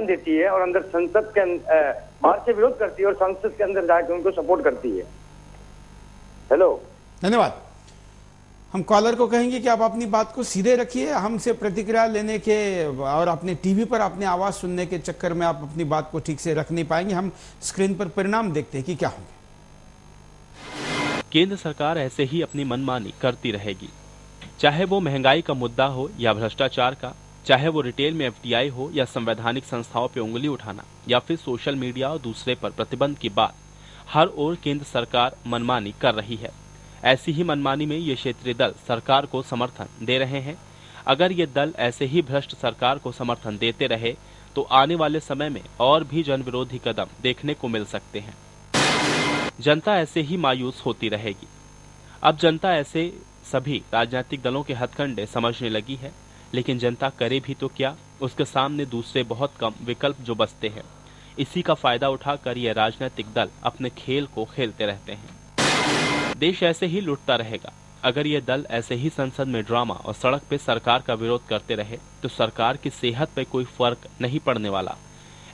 समर्थन देती है और अंदर संसद के बाहर से विरोध करती है और संसद के अंदर जाकर उनको सपोर्ट करती है। हेलो, धन्यवाद। हम कॉलर को कहेंगे कि आप अपनी बात को सीधे रखिए, हमसे प्रतिक्रिया लेने के और अपने टीवी पर अपनी आवाज सुनने के चक्कर में आप अपनी बात को ठीक से रख नहीं पाएंगे। हम स्क्रीन पर परिणाम देखते हैं कि क्या होंगे। केंद्र सरकार ऐसे ही अपनी मनमानी करती रहेगी, चाहे वो महंगाई का मुद्दा हो या भ्रष्टाचार का, चाहे वो रिटेल में एफडीआई हो या संवैधानिक संस्थाओं पर उंगली उठाना या फिर सोशल मीडिया और दूसरे पर प्रतिबंध की बात। हर ओर केंद्र सरकार मनमानी कर रही है। ऐसी ही मनमानी में ये क्षेत्रीय दल सरकार को समर्थन दे रहे हैं। अगर ये दल ऐसे ही भ्रष्ट सरकार को समर्थन देते रहे तो आने वाले समय में और भी जन विरोधी कदम देखने को मिल सकते हैं। जनता ऐसे ही मायूस होती रहेगी। अब जनता ऐसे सभी राजनीतिक दलों के हथकंडे समझने लगी है, लेकिन जनता करे भी तो क्या, उसके सामने दूसरे बहुत कम विकल्प जो बचते हैं। इसी का फायदा उठाकर ये राजनीतिक दल अपने खेल को खेलते रहते हैं। देश ऐसे ही लुटता रहेगा। अगर ये दल ऐसे ही संसद में ड्रामा और सड़क पे सरकार का विरोध करते रहे तो सरकार की सेहत पे कोई फर्क नहीं पड़ने वाला।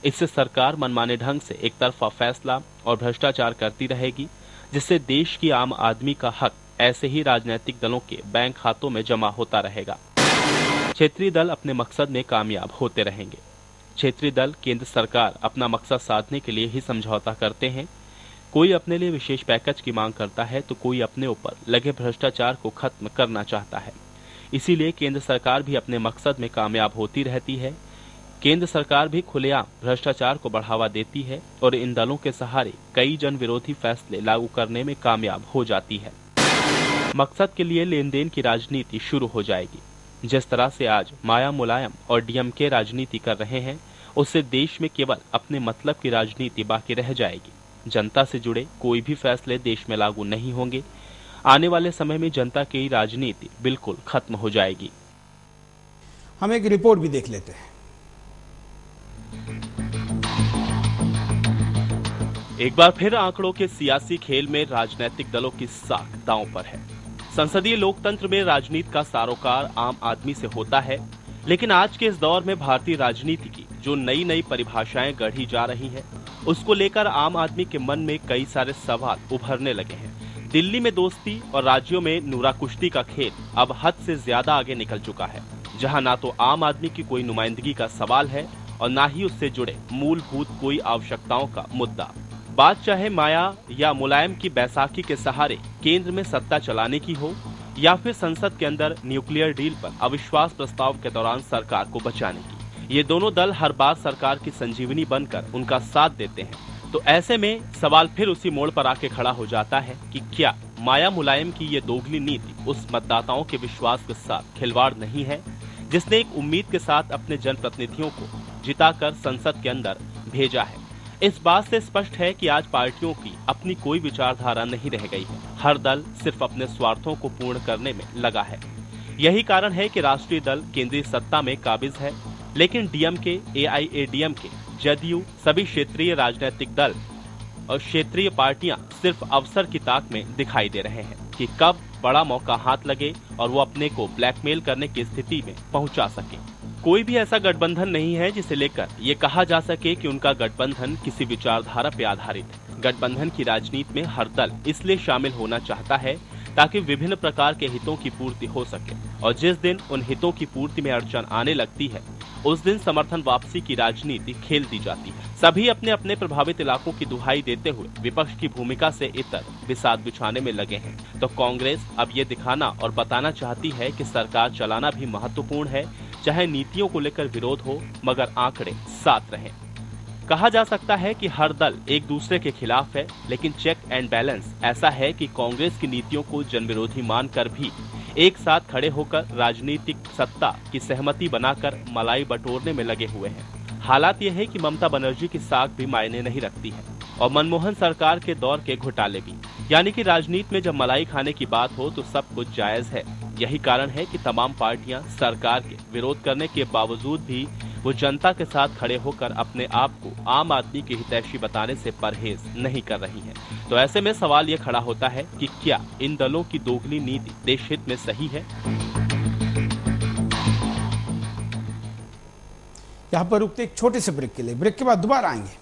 इससे सरकार मनमाने ढंग से एक तरफा फैसला और भ्रष्टाचार करती रहेगी, जिससे देश की आम आदमी का हक ऐसे ही राजनीतिक दलों के बैंक खातों में जमा होता रहेगा। क्षेत्रीय दल अपने मकसद में कामयाब होते रहेंगे। क्षेत्रीय दल केंद्र सरकार अपना मकसद साधने के लिए ही समझौता करते हैं। कोई अपने लिए विशेष पैकेज की मांग करता है तो कोई अपने ऊपर लगे भ्रष्टाचार को खत्म करना चाहता है। इसीलिए केंद्र सरकार भी अपने मकसद में कामयाब होती रहती है। केंद्र सरकार भी खुलेआम भ्रष्टाचार को बढ़ावा देती है और इन दलों के सहारे कई जन विरोधी फैसले लागू करने में कामयाब हो जाती है। मकसद के लिए लेन देन की राजनीति शुरू हो जाएगी। जिस तरह से आज माया मुलायम और डीएमके राजनीति कर रहे हैं, उससे देश में केवल अपने मतलब की राजनीति बाकी रह जाएगी। जनता से जुड़े कोई भी फैसले देश में लागू नहीं होंगे। आने वाले समय में जनता की राजनीति बिल्कुल खत्म हो जाएगी। हम एक रिपोर्ट भी देख लेते हैं। एक बार फिर आंकड़ों के सियासी खेल में राजनीतिक दलों की साख दांव पर है। संसदीय लोकतंत्र में राजनीति का सरोकार आम आदमी से होता है, लेकिन आज के इस दौर में भारतीय राजनीति की जो नई नई परिभाषाएं गढ़ी जा रही हैं, उसको लेकर आम आदमी के मन में कई सारे सवाल उभरने लगे हैं। दिल्ली में दोस्ती और राज्यों में नूरा कुश्ती का खेल अब हद से ज्यादा आगे निकल चुका है, जहां ना तो आम आदमी की कोई नुमाइंदगी का सवाल है और ना ही उससे जुड़े मूलभूत कोई आवश्यकताओं का मुद्दा। बात चाहे माया या मुलायम की बैसाखी के सहारे केंद्र में सत्ता चलाने की हो या फिर संसद के अंदर न्यूक्लियर डील पर अविश्वास प्रस्ताव के दौरान सरकार को बचाने की, ये दोनों दल हर बार सरकार की संजीवनी बनकर उनका साथ देते हैं। तो ऐसे में सवाल फिर उसी मोड़ पर आके खड़ा हो जाता है कि क्या माया मुलायम की ये दोगली नीति उस मतदाताओं के विश्वास के साथ खिलवाड़ नहीं है, जिसने एक उम्मीद के साथ अपने जनप्रतिनिधियों को जिताकर संसद के अंदर भेजा है। इस बात से स्पष्ट है कि आज पार्टियों की अपनी कोई विचारधारा नहीं रह गई है। हर दल सिर्फ अपने स्वार्थों को पूर्ण करने में लगा है। यही कारण है कि राष्ट्रीय दल केंद्रीय सत्ता में काबिज है, लेकिन डीएमके, एआईएडीएमके, जदयू, सभी क्षेत्रीय राजनीतिक दल और क्षेत्रीय पार्टियां सिर्फ अवसर की ताक में दिखाई दे रहे हैं कि कब बड़ा मौका हाथ लगे और वो अपने को ब्लैकमेल करने की स्थिति में पहुंचा सके। कोई भी ऐसा गठबंधन नहीं है जिसे लेकर ये कहा जा सके कि उनका गठबंधन किसी विचारधारा पर आधारित है। गठबंधन की राजनीति में हर दल इसलिए शामिल होना चाहता है ताकि विभिन्न प्रकार के हितों की पूर्ति हो सके, और जिस दिन उन हितों की पूर्ति में अड़चन आने लगती है उस दिन समर्थन वापसी की राजनीति खेल दी जाती है। सभी अपने अपने प्रभावित इलाकों की दुहाई देते हुए विपक्ष की भूमिका से इतर बिसात बिछाने में लगे हैं। तो कांग्रेस अब ये दिखाना और बताना चाहती है कि सरकार चलाना भी महत्वपूर्ण है, चाहे नीतियों को लेकर विरोध हो मगर आंकड़े साथ रहें। कहा जा सकता है कि हर दल एक दूसरे के खिलाफ है, लेकिन चेक एंड बैलेंस ऐसा है कि कांग्रेस की नीतियों को जनविरोधी मानकर भी एक साथ खड़े होकर राजनीतिक सत्ता की सहमति बनाकर मलाई बटोरने में लगे हुए हैं। हालात यह है कि ममता बनर्जी की साख भी मायने नहीं रखती है और मनमोहन सरकार के दौर के घोटाले भी, यानी कि राजनीति में जब मलाई खाने की बात हो तो सब कुछ जायज है। यही कारण है कि तमाम पार्टियां सरकार के विरोध करने के बावजूद भी वो जनता के साथ खड़े होकर अपने आप को आम आदमी की हितैषी बताने से परहेज नहीं कर रही हैं। तो ऐसे में सवाल ये खड़ा होता है कि क्या इन दलों की दोगली नीति देश हित में सही है? यहाँ पर रुकते एक छोटे से ब्रेक के लिए, ब्रेक के बाद दोबारा आएंगे।